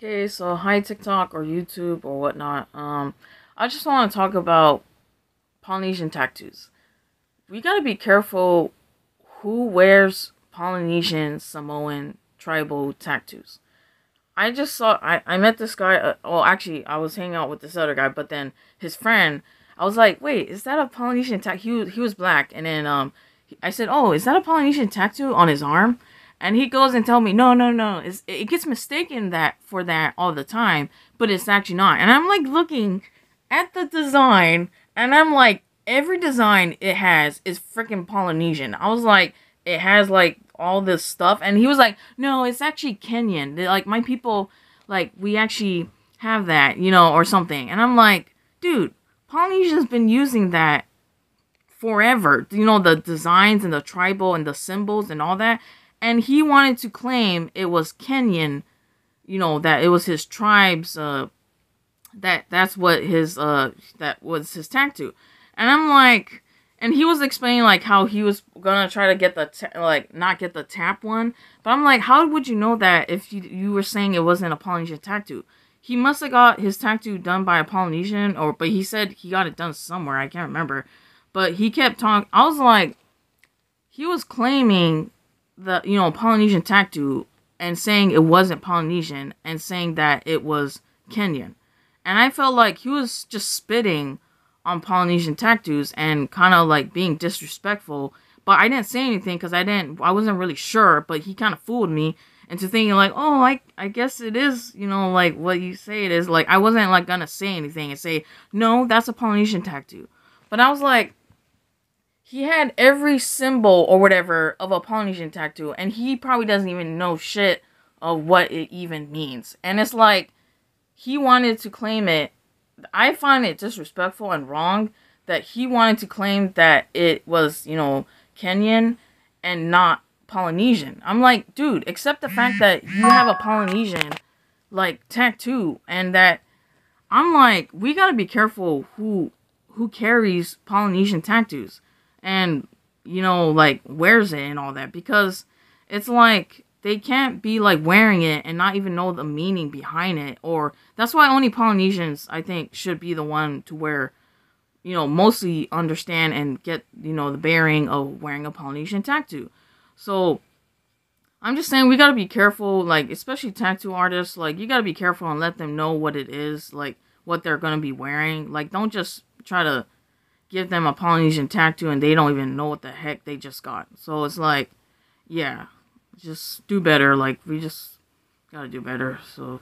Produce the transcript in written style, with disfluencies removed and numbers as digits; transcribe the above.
Okay, so hi TikTok or YouTube or whatnot. I just want to talk about Polynesian tattoos. We gotta be careful who wears Polynesian, Samoan, tribal tattoos. I met this guy. Well, actually, I was hanging out with this other guy, but then his friend. I was like, wait, is that a Polynesian tattoo? He was black, and then I said, oh, is that a Polynesian tattoo on his arm? And he goes and tell me, no, no, no. It gets mistaken that for that all the time, but it's actually not. And I'm like looking at the design, and I'm like, every design it has is freaking Polynesian. I was like, it has like all this stuff, and he was like, no, it's actually Kenyan. Like my people, like we actually have that, or something. And I'm like, dude, Polynesian's been using that forever. The designs and the tribal and the symbols and all that. And he wanted to claim it was Kenyan, that it was his tribe's, that's what his, that was his tattoo. And I'm like, and he was explaining, like, how he was gonna try to get not get the tap one. But I'm like, how would you know that if you were saying it wasn't a Polynesian tattoo? He must have got his tattoo done by a Polynesian, but he said he got it done somewhere. I can't remember. But he kept talking. I was like, he was claiming the Polynesian tattoo and saying it wasn't Polynesian and saying that it was Kenyan. And I felt like he was just spitting on Polynesian tattoos and kind of like being disrespectful. But I didn't say anything because I wasn't really sure, but he kind of fooled me into thinking like, oh, I guess it is, like what you say it is. Like I wasn't like gonna say anything and say, no, that's a Polynesian tattoo. But I was like, he had every symbol or whatever of a Polynesian tattoo, and he probably doesn't even know shit of what it even means. And it's like, he wanted to claim it. I find it disrespectful and wrong that he wanted to claim that it was, Kenyan and not Polynesian. I'm like, dude, accept the fact that you have a Polynesian, like, tattoo, and that, I'm like, we gotta be careful who carries Polynesian tattoos and, like, wears it and all that, because it's like, they can't be, like, wearing it and not even know the meaning behind it, or, that's why only Polynesians, I think, should be the one to wear, mostly understand and get, the bearing of wearing a Polynesian tattoo. So, I'm just saying, we gotta be careful, like, especially tattoo artists, like, you gotta be careful and let them know what it is, like, what they're gonna be wearing. Like, don't just try to give them a Polynesian tattoo and they don't even know what the heck they just got. So it's like, yeah, just do better. Like, we just gotta do better. So